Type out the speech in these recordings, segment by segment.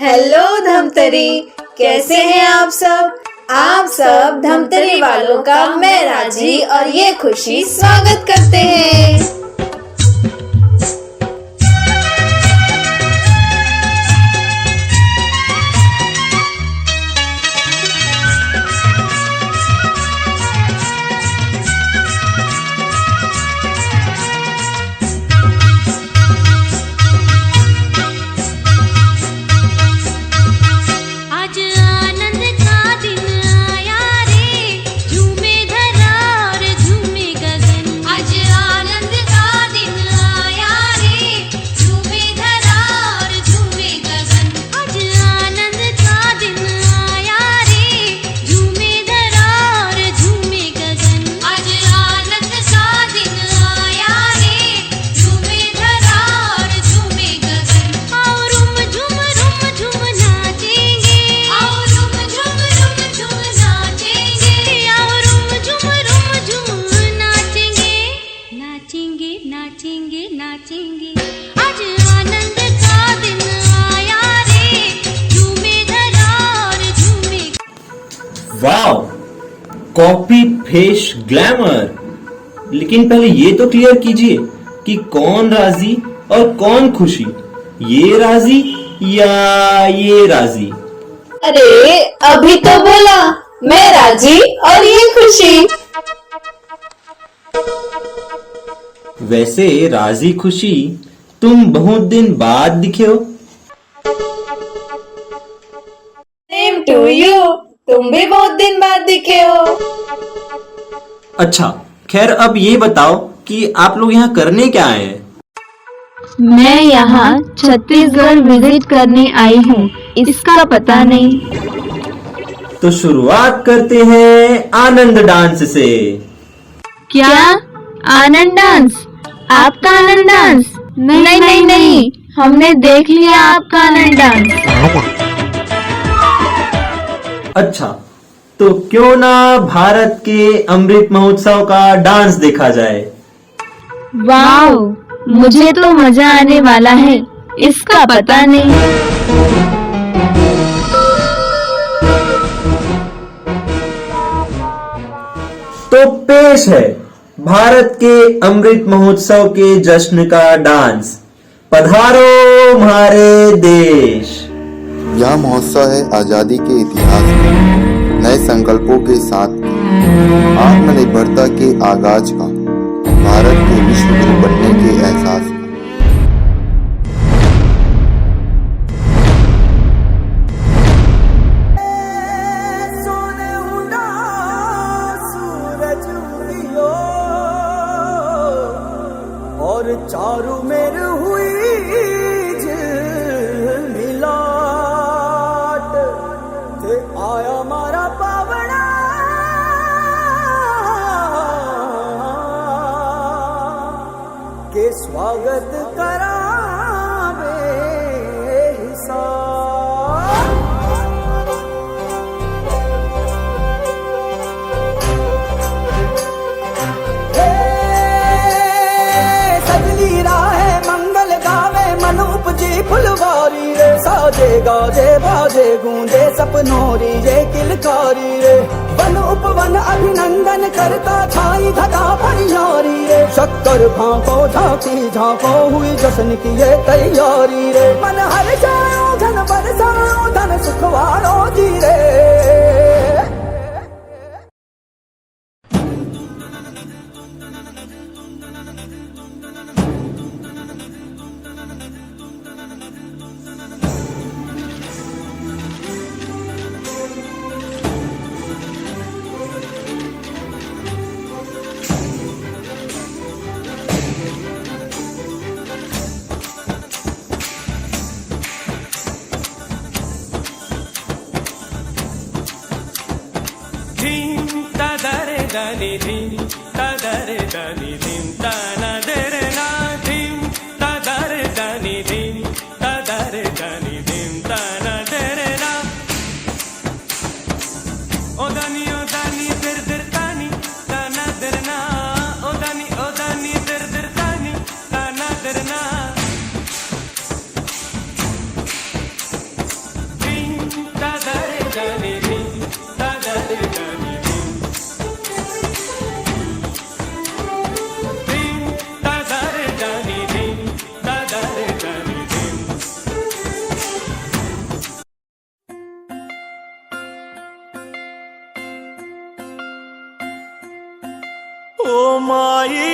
Hello Dhamtari, कैसे हैं आप सब? आप सब धमतरी वालों का मैं राजी और ये खुशी स्वागत करते हैं। Wow, copy face glamour. लेकिन पहले ये तो क्लियर कीजिए कि कौन राजी और कौन खुशी, ये राजी या ये राजी? अरे अभी तो बोला, मैं राजी और ये खुशी। वैसे राजी खुशी, तुम बहुत दिन बाद दिखे हो। सेम टू यू, तुम भी बहुत दिन बाद दिखे हो। अच्छा, खैर अब ये बताओ कि आप लोग यहाँ करने क्या आए हैं? मैं यहाँ छत्तीसगढ़ विजिट करने आई हूँ, इसका पता नहीं। तो शुरुआत करते हैं आनंद डांस से। क्या आनंद डांस? आपका आनंद डांस? नहीं नहीं नहीं, हमने देख लिया आपका आनंद डांस। अच्छा, तो क्यों ना भारत के अमृत महोत्सव का डांस देखा जाए। वाओ, मुझे तो मजा आने वाला है, इसका पता नहीं। तो पेश है भारत के अमृत महोत्सव के जश्न का डांस, पधारो हमारे देश। यह महोत्सव है आजादी के इतिहास में नए संकल्पों के साथ आत्मनिर्भरता के आगाज का, भारत के विश्व गुरु बनने के एहसास का। और चारू मेर हुई आया मारा पावना के स्वागत करा सजली राहे मंगल गावे मन उपजी फुलवारी रे, साजे गाजे बाजे गूंजे सपनोरी रे किलकारी रे, वन उपवन अभिनंदन करता छाई घटा परियारी रे, शक्कर भांको झांकी झांको हुई जश्न की ये तैयारी रे, मन हर जाओ धन बरसाओ धन सुखवारो जी रे। धीम तदरे दनी धीम तदरे दनी धीम तना दरे ना धीम तदरे दनी धीम तदरे दनी धीम तना दरे ना ओ दनी दर दर तानी तना दरना ओ दनी दर दर तानी तना दरना धीम तदरे दनी धीम तदरे दनी धीम धीम तदरे दनी धीम तदरे दनी धीम ओ माई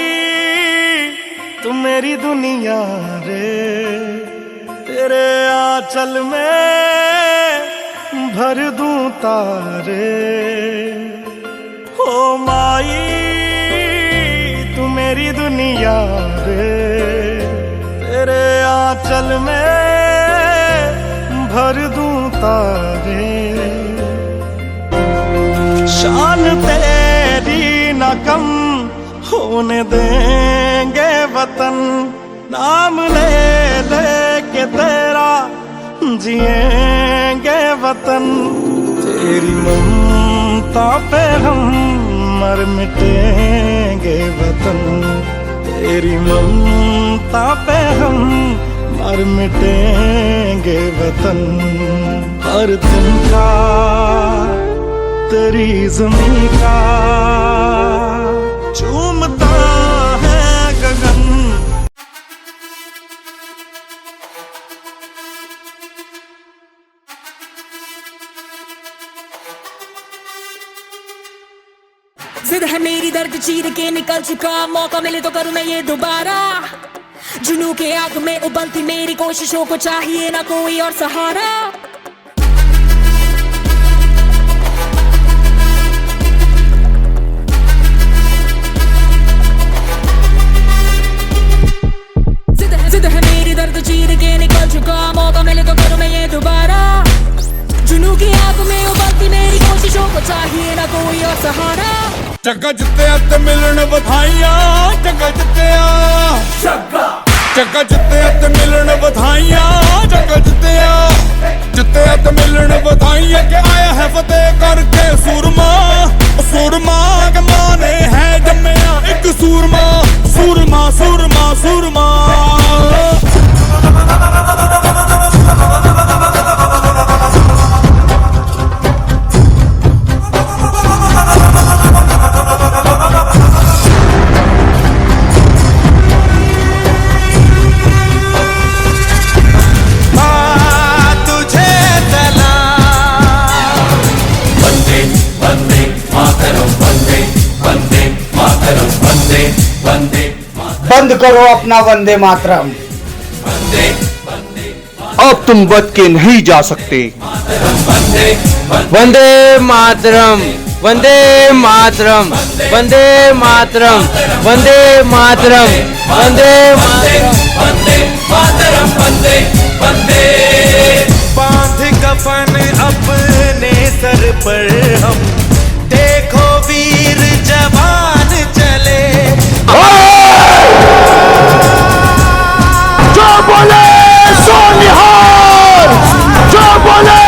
तू मेरी दुनिया रे, तेरे आंचल में भर दूं तारे। ओ माई तू मेरी दुनिया रे, तेरे आंचल में भर दूं तारे। शान तेरी न कम होने देंगे वतन, नाम ले ले के तेरा जिएंगे वतन। तेरी ममता पे हम मर मिटेंगे वतन, तेरी ममता पे हम मर मिटेंगे वतन। हर दिन का तेरी ज़मीं का चूमता है गगन। जिद है मेरी दर्द चीर के निकल चुका, मौका मिले तो करूँ मैं ये दोबारा। जुनू के आग में उबलती मेरी कोशिशों को चाहिए ना कोई और सहारा। जिद है मेरी दर्द चीर के निकल चुका, मौका मिले तो करूँ मैं ये दोबारा। जुनू की आग में उबलती मेरी कोशिशों को चाहिए ना कोई और सहारा। जगा जित्ते ते मिलन बधाइयां, जगा जित्ते जगा जित्ते ते मिलन बधाइयां, जगा जित्ते ते मिलन बधाइयां। के आया है फतेह करके सूरमा, सूरमा के मां ने है जम्मिया एक सूरमा, सूरमा सूरमा सूरमा। बंद करो अपना वंदे मातरम, अब तुम बच के नहीं जा सकते। वंदे मातरम, वंदे मातरम, वंदे मातरम, वंदे मातरम, वंदे मातरम, वंदे मातरम, वंदे वंदे। बांध कफन अपने सर पर हम, देखो वीर जवान चले। जो बोले सो निहाल, जो बोले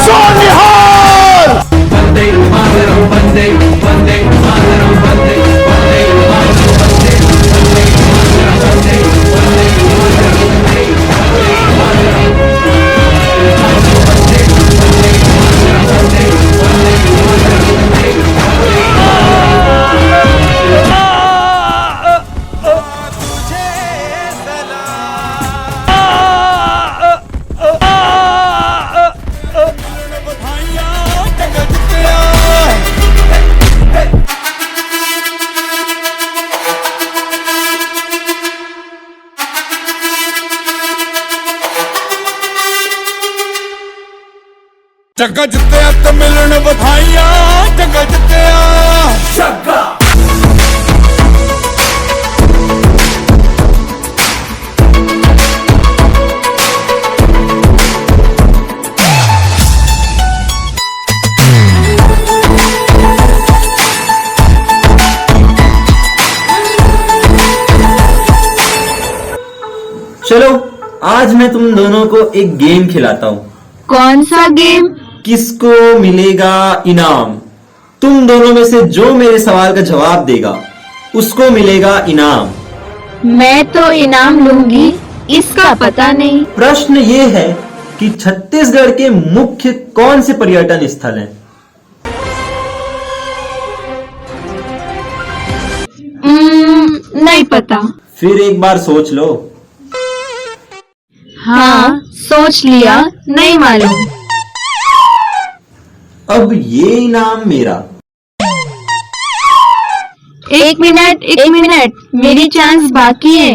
सो निहाल। वंदे मातरम, वंदे वंदे मातरम, वंदे वंदे मातरम, वंदे वंदे मातरम, वंदे वंदे मातरम, वंदे वंदे मातरम, वंदे वंदे मातरम, वंदे वंदे मातरम। जग जित्तिया ते मिलन बधाइयां जग जित्तिया चलो आज मैं तुम दोनों को एक गेम खिलाता हूँ। कौन सा गेम? किसको मिलेगा इनाम? तुम दोनों में से जो मेरे सवाल का जवाब देगा उसको मिलेगा इनाम। मैं तो इनाम लूंगी, इसका पता नहीं। प्रश्न ये है कि छत्तीसगढ़ के मुख्य कौन से पर्यटन स्थल हैं? नहीं पता। फिर एक बार सोच लो। हाँ, सोच लिया, नहीं मालूम। अब ये इनाम मेरा। एक मिनट, मेरी चांस बाकी है।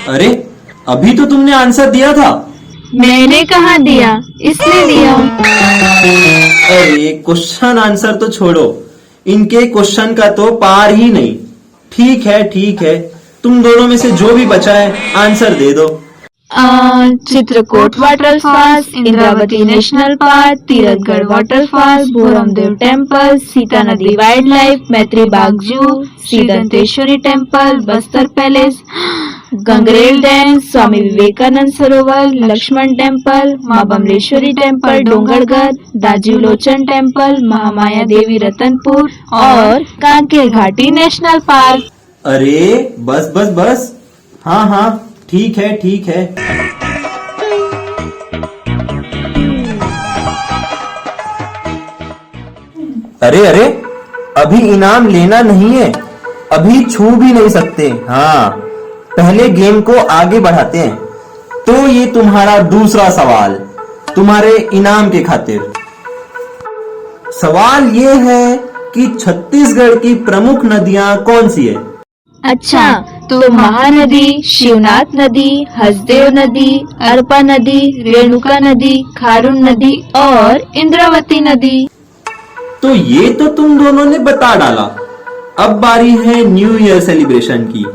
अरे अभी तो तुमने आंसर दिया था। मैंने कहाँ दिया, इसने दिया। अरे क्वेश्चन आंसर तो छोड़ो, इनके क्वेश्चन का तो पार ही नहीं। ठीक है, तुम दोनों में से जो भी बचा है आंसर दे दो। Chitrakoot waterfalls, Indravati national park, Tirathgarh waterfalls, Bhoramdev temple, Sita Nadi wild life, Maitri Bagh zoo, Shri Danteshwari temple, Bastar palace, Gangrel dam, Swami Vivekananda Sarovar, Lakshman temple, Maa Bamleshwari temple, Dongargarh, Rajiv Lochan temple, Mahamaya Devi Ratanpur और कांकेर घाटी नेशनल पार्क। अरे बस। हाँ, ठीक है। अरे अभी इनाम लेना नहीं है, अभी छू भी नहीं सकते। हाँ, पहले गेम को आगे बढ़ाते हैं। तो ये तुम्हारा दूसरा सवाल तुम्हारे इनाम के खातिर। सवाल ये है कि छत्तीसगढ़ की प्रमुख नदियां कौन सी है? अच्छा, तो महानदी, शिवनाथ नदी, हसदेव नदी, अरपा नदी, रेणुका नदी, खारून नदी और इंद्रावती नदी। तो ये तो तुम दोनों ने बता डाला। अब बारी है न्यू ईयर सेलिब्रेशन की।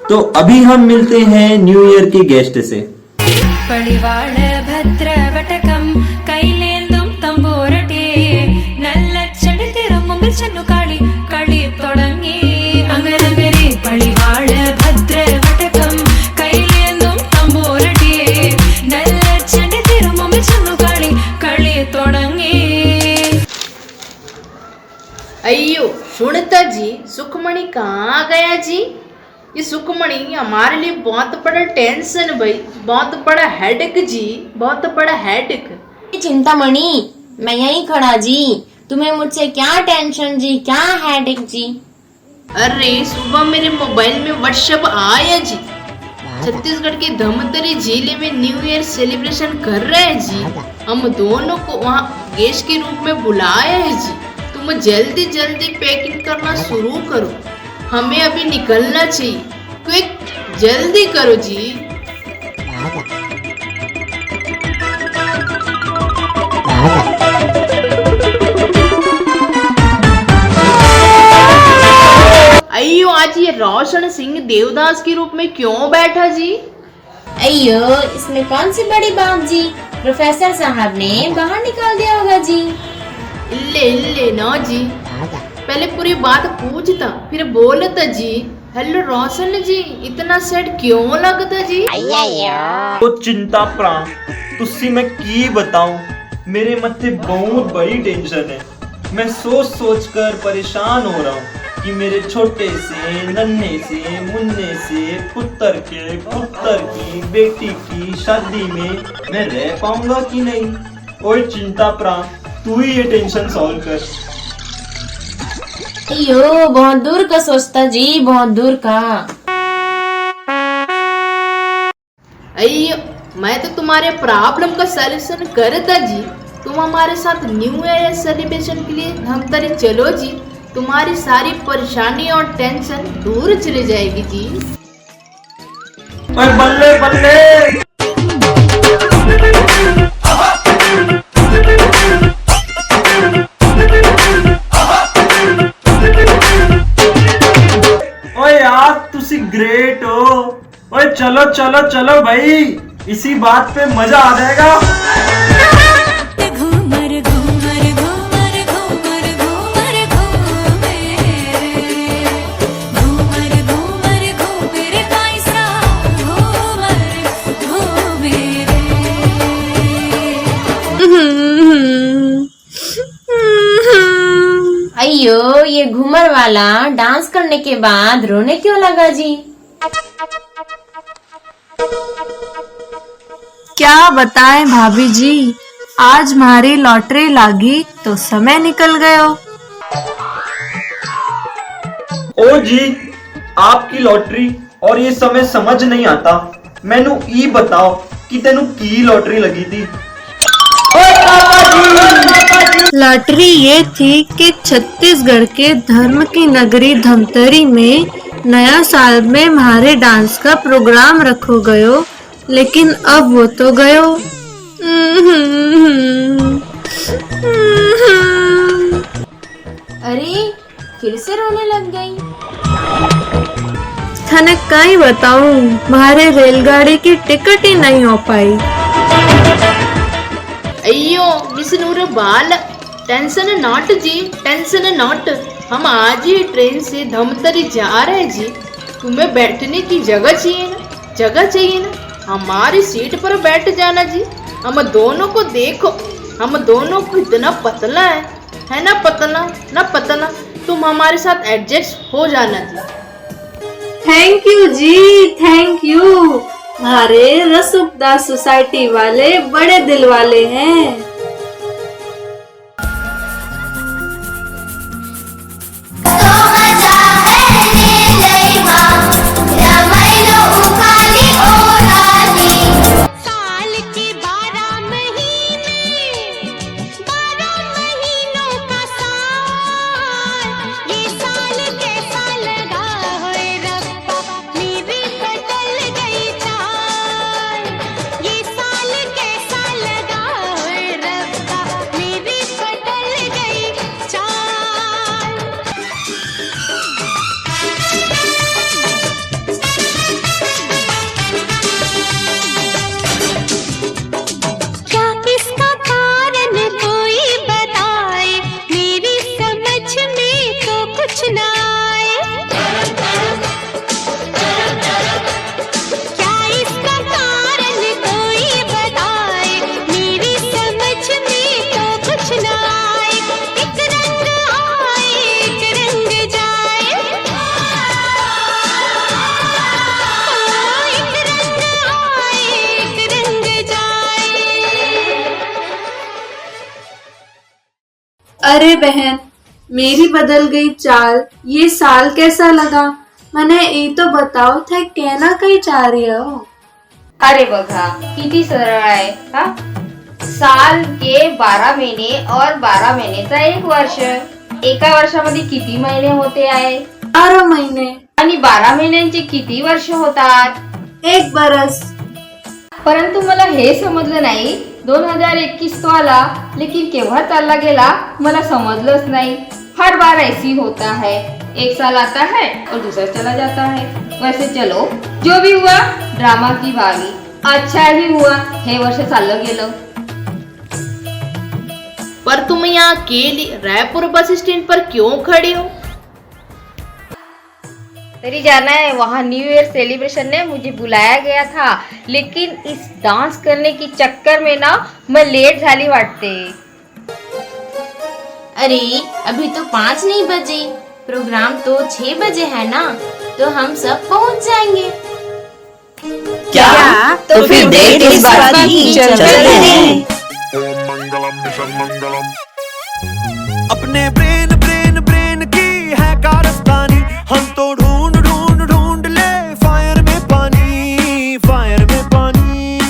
तो अभी हम मिलते हैं न्यू ईयर के गेस्ट से। पड़िवाळ भद्र वटकम कैलेंदुम तंबूरटे नल्लच्चडि तिरुमुंगिल चन्नुकाळि कळि तोडंगी अंगरंगरे पड़िवाळ भद्र वटकम कैलेंदुम तंबूरटे नल्लच्चडि तिरुमुंगिल चन्नुकाळि कळि तोडंगी। अयो सुनता जी, सुखमणि कहाँ गया जी? ये सुखमणि हमारे लिए बहुत बड़ा टेंशन भाई, बहुत बड़ा हेडेक जी, बहुत बड़ा हेडेक। चिंतामणि, मैं यहीं खड़ा जी, तुम्हें मुझसे क्या टेंशन जी, क्या हेडेक जी? अरे सुबह मेरे मोबाइल में व्हाट्सएप आया जी, छत्तीसगढ़ के धमतरी जिले में न्यू ईयर सेलिब्रेशन कर रहे हैं जी। हम दोनों को वहाँ गेस्ट के रूप में बुलाया है जी। तुम जल्दी पैकिंग करना शुरू करो, हमें अभी निकलना चाहिए। क्विक, जल्दी करो जी। अयो आज ये रोशन सिंह देवदास के रूप में क्यों बैठा जी? अयो, इसमें कौन सी बड़ी बात जी, प्रोफेसर साहब ने बाहर निकाल दिया होगा जी। इल्ले ना जी, पहले पूरी बात पूछता फिर बोलता जी। हेलो रोशन जी, इतना सेट क्यों लगता जी? तो चिंता प्राण तुसी मैं की बताऊं, मेरे मत्थे बहुत बड़ी टेंशन है। मैं सोच कर परेशान हो रहा हूँ कि मेरे छोटे से नन्हे से मुन्ने से पुत्र की बेटी की शादी में मैं रह पाऊंगा कि नहीं। ओए चिंता प्राण, तू ही ये टेंशन सॉल्व कर। अयो, बहुत दूर का सोचता जी, बहुत दूर का। अयो, मैं तो तुम्हारे प्रॉब्लम का सलूशन करता जी। तुम हमारे साथ न्यू ईयर सेलिब्रेशन के लिए धमतरी चलो जी, तुम्हारी सारी परेशानी और टेंशन दूर चली जाएगी जी। बल्ले यार तुसी ग्रेट हो। ओए चलो चलो चलो भाई, इसी बात पे मजा आ जाएगा। घूमर घूमर घूमर घूमर घूमर घूमे रे, घूमर घूमर घूमर कैसा घूमर घूमे अयो, ये घूमर वाला डांस करने के बाद रोने क्यों लगा जी? क्या बताएं भाभी जी, आज हमारी लॉटरी लागी तो समय निकल गयो। ओ जी, आपकी लॉटरी और ये समय समझ नहीं आता। मैनू ई बताओ कि तेनू की लॉटरी लगी थी? लॉटरी ये थी कि छत्तीसगढ़ के धर्म की नगरी धमतरी में नया साल में हमारे डांस का प्रोग्राम रखो गयो, लेकिन अब वो तो गयो। अरे, फिर से रोने लग गई। थाने कहीं बताऊं, हमारे रेलगाड़ी की टिकट ही नहीं हो पाई। अयो विष्णु बाल, टेंशन नॉट जी, टेंशन नॉट। हम आज ही ट्रेन से धमतरी जा रहे हैं जी। तुम्हें बैठने की जगह चाहिए ना, जगह चाहिए ना, हमारी सीट पर बैठ जाना जी। हम दोनों को देखो, हम दोनों को इतना पतला है ना, पतला ना पतला। तुम हमारे साथ एडजस्ट हो जाना जी। थैंक यू जी, थैंक यू। हमारे रसूखदास सोसाइटी वाले बड़े दिल वाले हैं। अरे बहन, मेरी बदल गई चाल, ये साल कैसा लगा? मैंने ये तो बताओ थे, कहना कहीं चाह रही हो? अरे बघा, किती सरळ आहे हा? साल के 12 महिने और 12 महिनेचा 1 वर्ष। एका वर्षामध्ये किती महिने होते आहे? 12 महिने। आणि 12 महिन्यांचे किती वर्ष होतात? 1 बरस। परंतु मला हे समजलं नाही, 2021 तो आला, लेकिन केव्हा चालला गेला मला समजलंच नहीं। हर बार ऐसी होता है, एक साल आता है और दूसरा चला जाता है। वैसे चलो, जो भी हुआ ड्रामा की बागी, अच्छा ही हुआ हे वर्ष चाललं गेलं। पर तुम यहाँ अकेली रायपुर बस स्टैंड पर क्यों खड़ी हो? तेरी जाना है, वहाँ न्यू ईयर सेलिब्रेशन में मुझे बुलाया गया था, लेकिन इस डांस करने की चक्कर में ना मैं लेट झाली वाटते। अरे अभी तो 5 नहीं बजे, प्रोग्राम तो 6 बजे है ना, तो हम सब पहुंच जाएंगे। क्या? तो फिर देर किस बात की, चलते हैं। अपने ब्रेन ब्रेन ब्रेन की है कारस्तानी, हम तो ढूंढ ढूंढ ढूंढ ले फायर में पानी, फायर में पानी।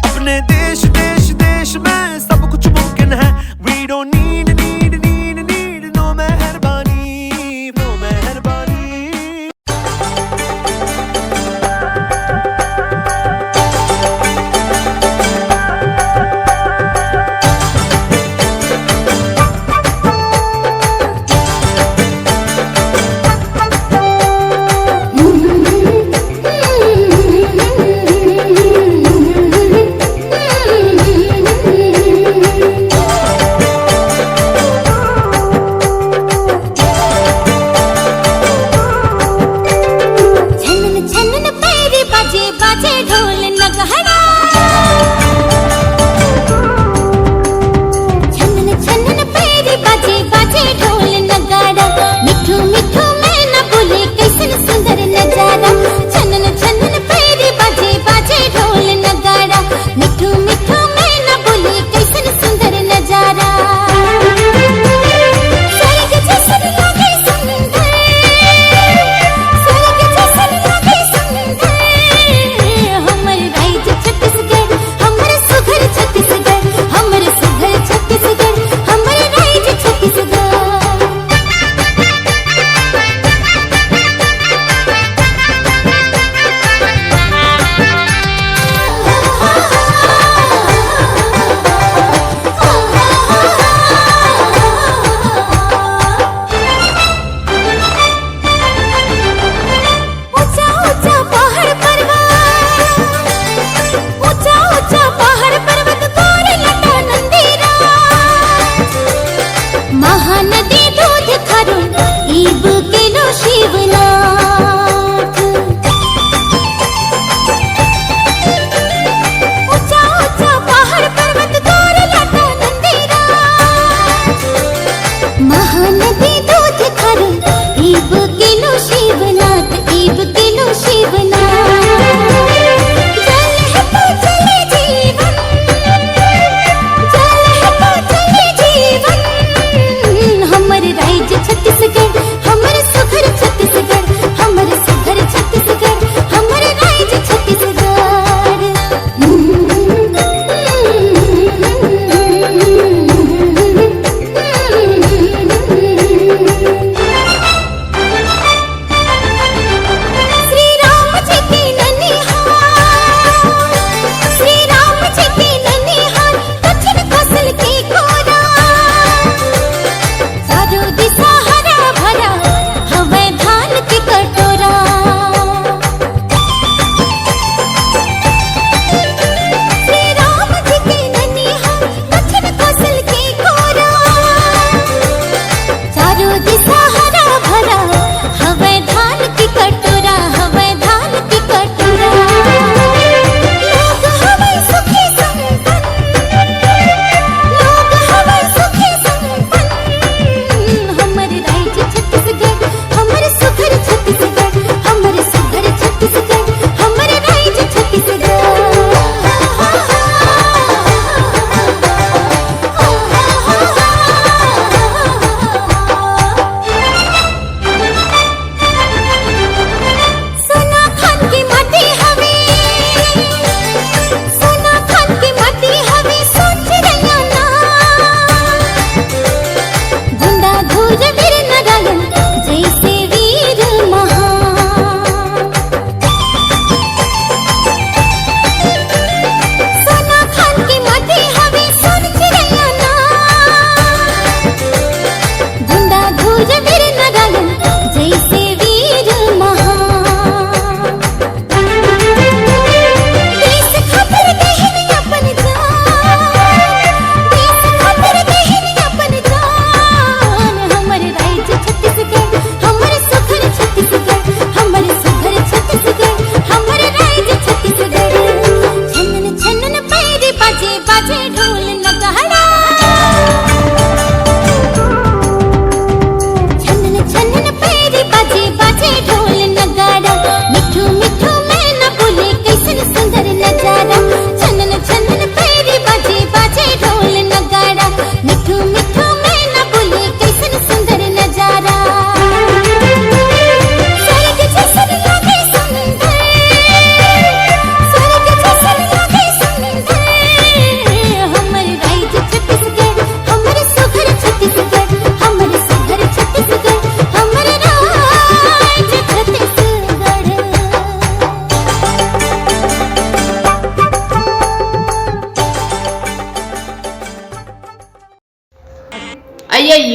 अपने देश देश देश में सब कुछ मुमकिन है, we don't need need need need no मेहरबानी, नो मेहरबानी।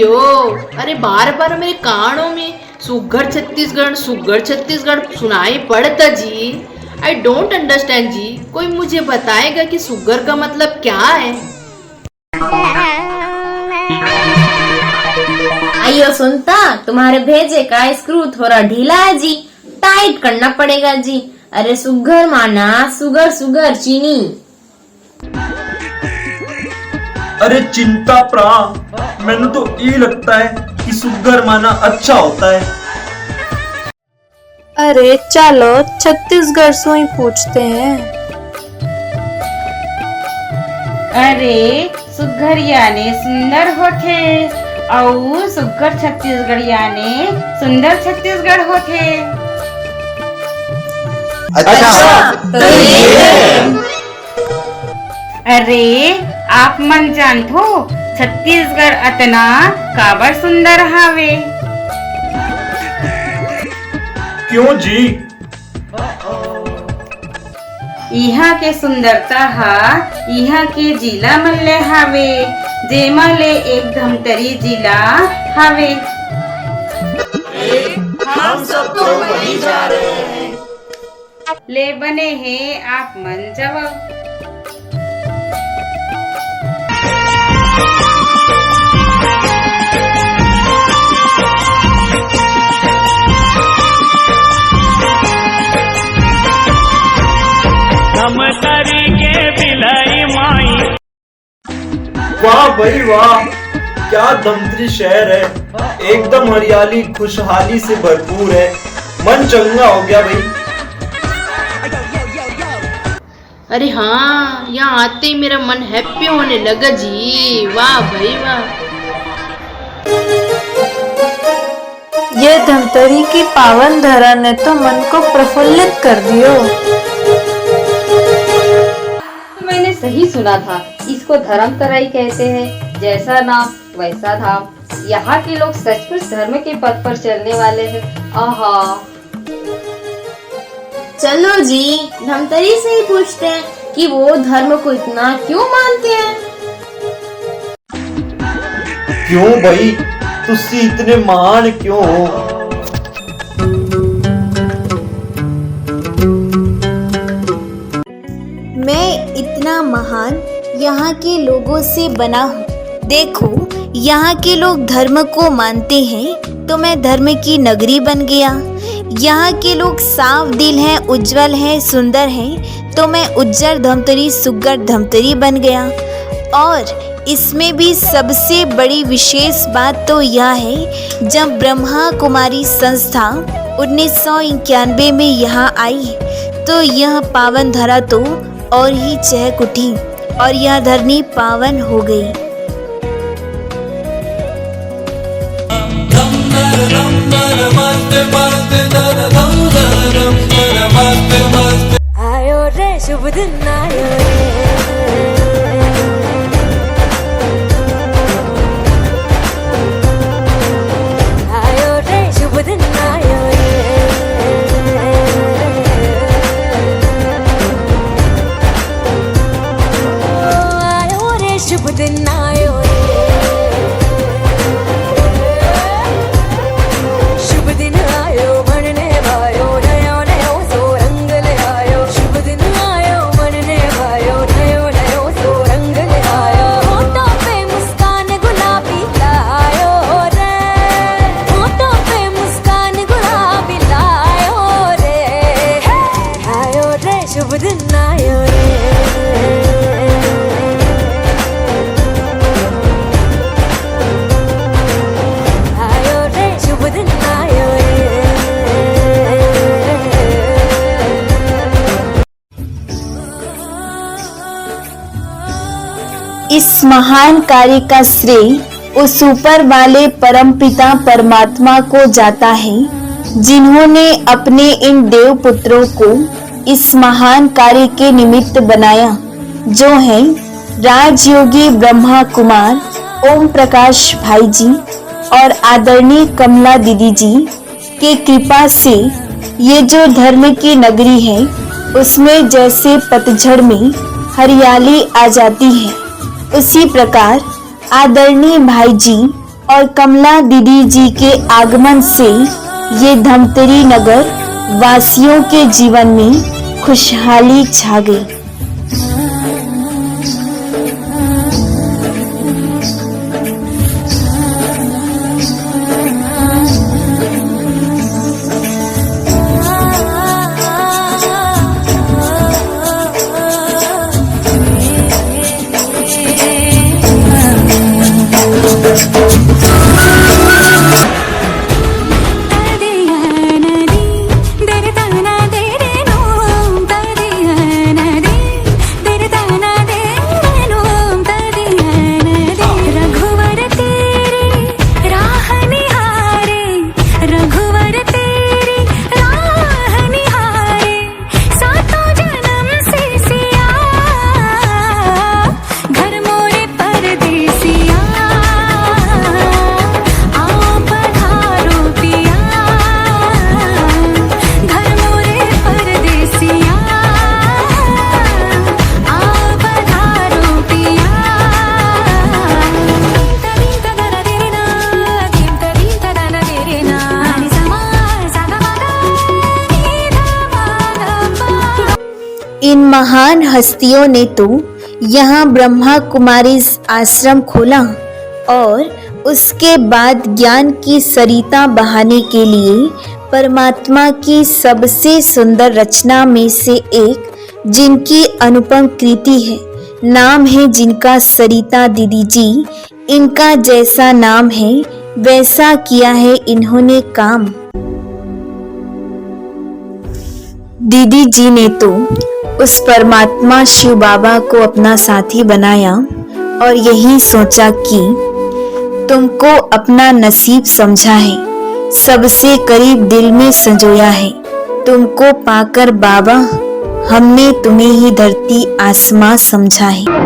अयो, अरे बार बार मेरे कानों में सुघर छत्तीसगढ़ सुनाई पड़ता जी। आई डोंट अंडरस्टैंड जी। कोई मुझे बताएगा कि सुघर का मतलब क्या है? आइयो सुनता, तुम्हारे भेजे का स्क्रू थोड़ा ढीला है जी, टाइट करना पड़ेगा जी। अरे सुगर माना सुगर चीनी। अरे चिंता प्रा, मैंने तो ये लगता है कि सुगर माना अच्छा होता है। अरे चलो छत्तीसगढ़ से ही पूछते हैं। अरे सुघर यानी सुंदर होथे और सुघर छत्तीसगढ़ यानी सुंदर छत्तीसगढ़ होथे। अच्छा, तो ये अरे आप मन जानथो छत्तीसगढ़ अतना काबर सुंदर हावे? क्यों जी? यहाँ के सुंदरता हा यहाँ के जिला मन ले हावे, जेमा ले एक धमतरी जिला हावे। हम सब तो वहीं जा रहे हैं। ले बने हैं आप मन जवाब। धमतरी के बिलाई माई। वाह भाई वाह, क्या धमतरी शहर है, एकदम हरियाली खुशहाली से भरपूर है। मन चंगा हो गया भाई। अरे हाँ, यहाँ आते ही मेरा मन हैप्पी होने लगा जी। वाह भाई वाह। ये धमतरी की पावन धरा ने तो मन को प्रफुल्लित कर दियो। मैंने सही सुना था, इसको धर्मतराई कहते हैं। जैसा नाम वैसा धाम। यहाँ के लोग सचमुच धर्म के पथ पर चलने वाले हैं। आहा। चलो जी, धमतरी से ही पूछते हैं कि वो धर्म को इतना क्यों मानते हैं। क्यों भाई, तुसी इतने महान क्यों हो? मैं इतना महान यहाँ के लोगों से बना हूँ। देखो, यहाँ के लोग धर्म को मानते हैं तो मैं धर्म की नगरी बन गया। यहाँ के लोग साफ दिल हैं, उज्जवल हैं, सुंदर हैं तो मैं उज्जर धमतरी सुग्गर धमतरी बन गया। और इसमें भी सबसे बड़ी विशेष बात तो यह है, जब ब्रह्मा कुमारी संस्था 1991 में यहाँ आई तो यह पावन धरा तो और ही चहक उठी और यह धरनी पावन हो गई। आयो रे शुभ दिन आयो रे, आयो रे शुभ दिन आयो रे, आयो रे शुभ दिन आयो रे, शुभ दिन आयो मनने भायो नयो नयो सो रंग ले आयो। शुभ दिन आयो मनने भायो नयो नयो सो रंग ले आयो। होठों पे मुस्कान गुलाबी लायो रे, होठों पे मुस्कान गुलाबी लायो रे, आयो रे शुभ दिन आयो रे, आयो रे शुभ दिन आयो रे। इस महान कार्य का श्रेय उस ऊपर वाले परमपिता परमात्मा को जाता है, जिन्होंने अपने इन देव पुत्रों को इस महान कार्य के निमित्त बनाया, जो है राजयोगी ब्रह्मा कुमार ओम प्रकाश भाई जी और आदरणीय कमला दीदी जी के कृपा से ये जो धर्म की नगरी है उसमें जैसे पतझड़ में हरियाली आ जाती है, उसी प्रकार आदरणीय भाई जी और कमला दीदी जी के आगमन से ये धमतरी नगर वासियों के जीवन में खुशहाली छा गई। इन महान हस्तियों ने तो यहाँ ब्रह्मा कुमारी आश्रम खोला और उसके बाद ज्ञान की सरिता बहाने के लिए परमात्मा की सबसे सुंदर रचना में से एक जिनकी अनुपम कृति है, नाम है जिनका सरिता दीदी जी। इनका जैसा नाम है वैसा किया है इन्होंने काम। दीदी जी ने तो उस परमात्मा शिव बाबा को अपना साथी बनाया और यही सोचा कि तुमको अपना नसीब समझा है, सबसे करीब दिल में संजोया है। तुमको पाकर बाबा हमने तुम्हें ही धरती आसमां समझा है।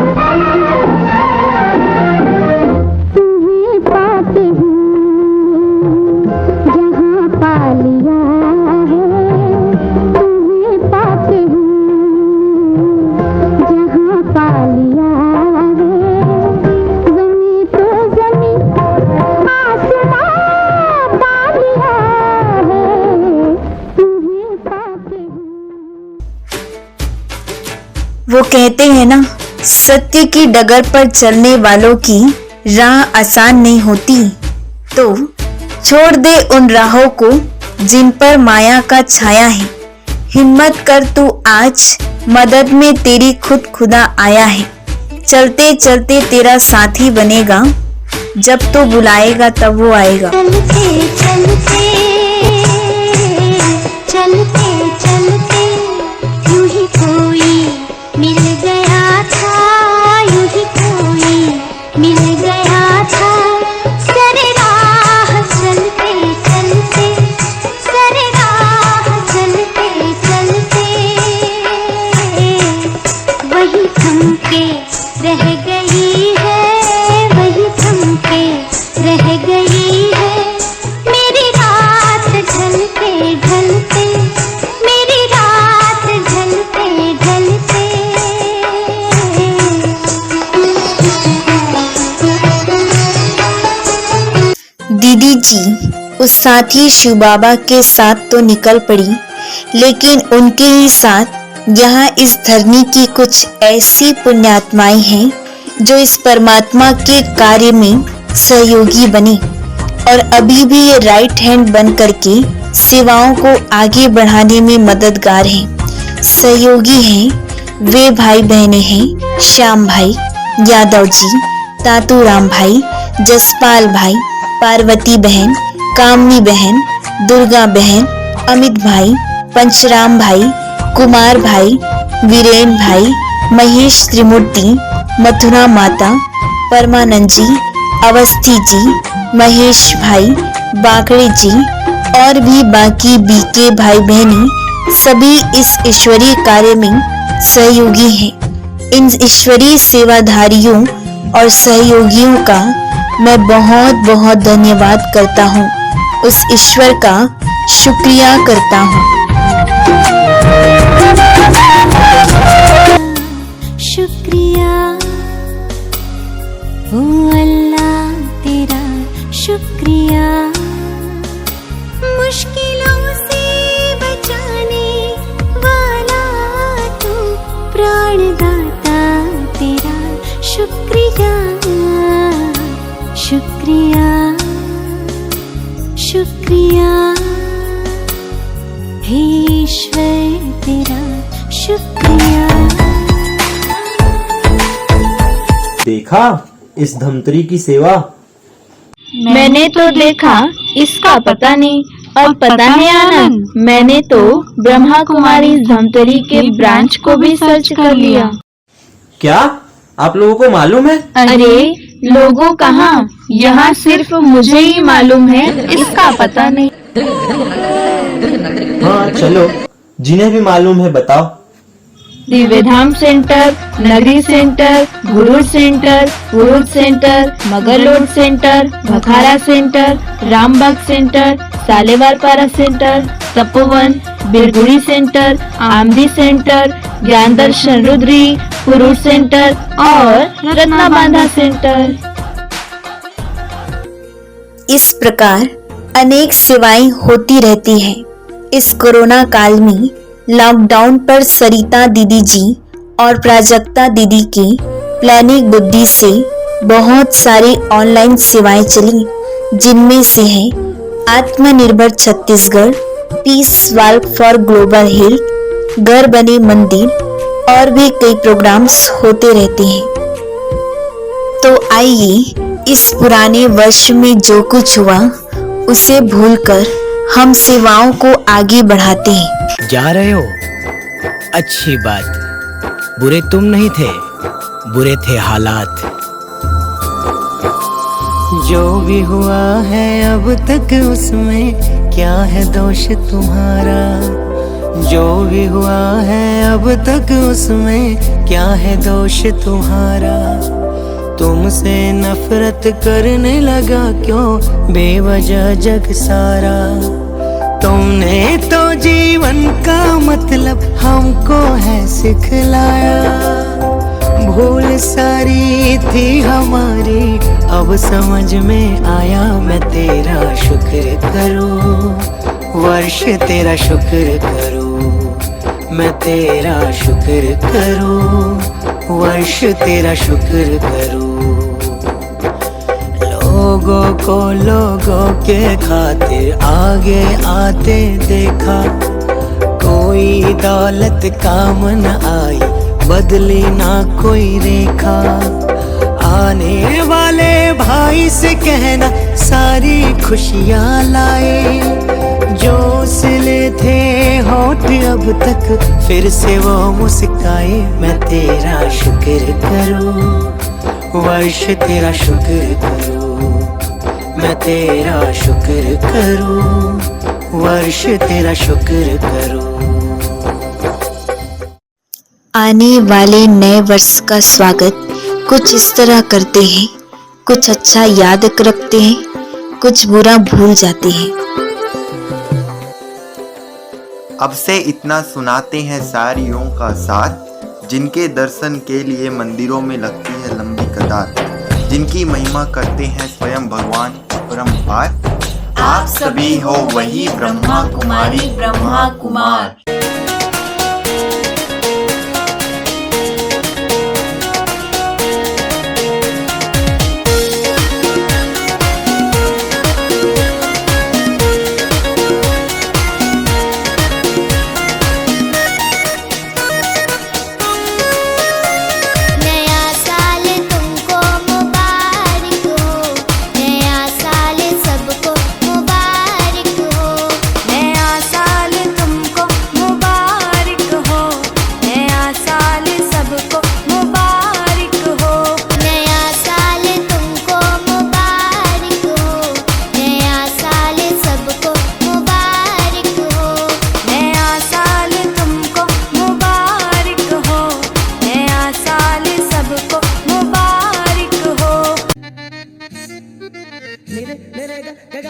वो कहते हैं ना, सत्य की डगर पर चलने वालों की राह आसान नहीं होती। तो छोड़ दे उन राहों को जिन पर माया का छाया है। हिम्मत कर तू आज, मदद में तेरी खुद खुदा आया है। चलते चलते तेरा साथी बनेगा, जब तो बुलाएगा तब वो आएगा। चलते चलते चलते चलते यूं ही कोई मिल गया था, यूं ही कोई मिल गया था। सरे राह चलते चलते, सरे राह चलते चलते वही थम के रह गई है, वही थम के रह गई है। मेरी रात ढलते ढलते, मेरी रात ढलते ढलते। दीदी जी उस साथी शिव बाबा के साथ तो निकल पड़ी, लेकिन उनके ही साथ यहाँ इस धरनी की कुछ ऐसी पुण्यात्माएं हैं जो इस परमात्मा के कार्य में सहयोगी बने और अभी भी ये राइट हैंड बन करके सेवाओं को आगे बढ़ाने में मददगार हैं। सहयोगी हैं वे भाई बहने हैं श्याम भाई, यादव जी, तातू राम भाई, जसपाल भाई, पार्वती बहन, कामनी बहन, दुर्गा बहन, अमित भाई, पंचराम भाई, कुमार भाई, वीरेन भाई, महेश त्रिमूर्ति, मथुरा माता, परमानंद जी, अवस्थी जी, महेश भाई, बाकड़े जी और भी बाकी बीके भाई बहनी सभी इस ईश्वरीय कार्य में सहयोगी हैं। इन ईश्वरीय सेवाधारियों और सहयोगियों का मैं बहुत बहुत धन्यवाद करता हूँ, उस ईश्वर का शुक्रिया करता हूँ। शुक्रिया ओ अल्लाह तेरा हे ईश्वर तेरा शुक्रिया। देखा इस धमतरी की सेवा। मैंने तो देखा, इसका पता नहीं। और पता है आनंद, मैंने तो ब्रह्मा कुमारी धमतरी के ब्रांच को भी सर्च कर लिया। क्या आप लोगों को मालूम है? अरे लोगों कहाँ, यहाँ सिर्फ मुझे ही मालूम है, इसका पता नहीं। हाँ चलो, जिन्हें भी मालूम है बताओ। Divyadham centre, Nagri centre, Gurur centre, उरुद centre, Magarlod centre, Bhakhara centre, Rambagh centre, Salewarpara centre, Tapovan, Birgudi centre, Amdi centre, ज्ञान दर्शन रुद्री, पुरुष सेंटर और रत्नाबांधा सेंटर। इस प्रकार अनेक सेवाएं होती रहती हैं। इस कोरोना काल में लॉकडाउन पर सरिता दीदी जी और प्राजक्ता दीदी की प्लानिंग बुद्धि से बहुत सारी ऑनलाइन सेवाएं चली, जिनमें से है आत्मनिर्भर Chhattisgarh, peace walk for global health, घर बने मंदिर और भी कई प्रोग्राम्स होते रहते हैं। तो आइए इस पुराने वर्ष में जो कुछ हुआ उसे भूलकर हम सेवाओं को आगे बढ़ाते हैं। जा रहे हो? अच्छी बात। बुरे तुम नहीं थे, बुरे थे हालात। जो भी हुआ है अब तक उसमें क्या है दोष तुम्हारा? जो भी हुआ है अब तक उसमें क्या है दोष तुम्हारा? तुमसे नफरत करने लगा क्यों बेवजह जग सारा? तुमने तो जीवन का मतलब हमको है सिखलाया। भूल सारी थी हमारी अब समझ में आया। मैं तेरा शुक्र करूं, वर्ष तेरा शुक्र करूं। मैं तेरा शुक्र करूं, वर्ष तेरा शुक्र करूं। लोगों को लोगों के खातिर आगे आते देखा। कोई दौलत काम न आई, बदली ना कोई रेखा। आने वाले भाई से कहना सारी खुशियाँ लाए। जो सिले थे होठ अब तक फिर से वो मुस्काए। मैं तेरा शुक्र करूं, वर्ष तेरा शुक्र करूं। मैं तेरा शुक्र करूं, वर्ष तेरा शुक्र करूं। आने वाले नए वर्ष का स्वागत कुछ इस तरह करते हैं। कुछ अच्छा याद रखते हैं, कुछ बुरा भूल जाते हैं। अब से इतना सुनाते हैं सारियों का साथ, जिनके दर्शन के लिए मंदिरों में लगती है लंबी कतार। जिनकी महिमा करते हैं स्वयं भगवान परमपार। आप सभी हो वही ब्रह्मा कुमारी ब्रह्मा कुमार।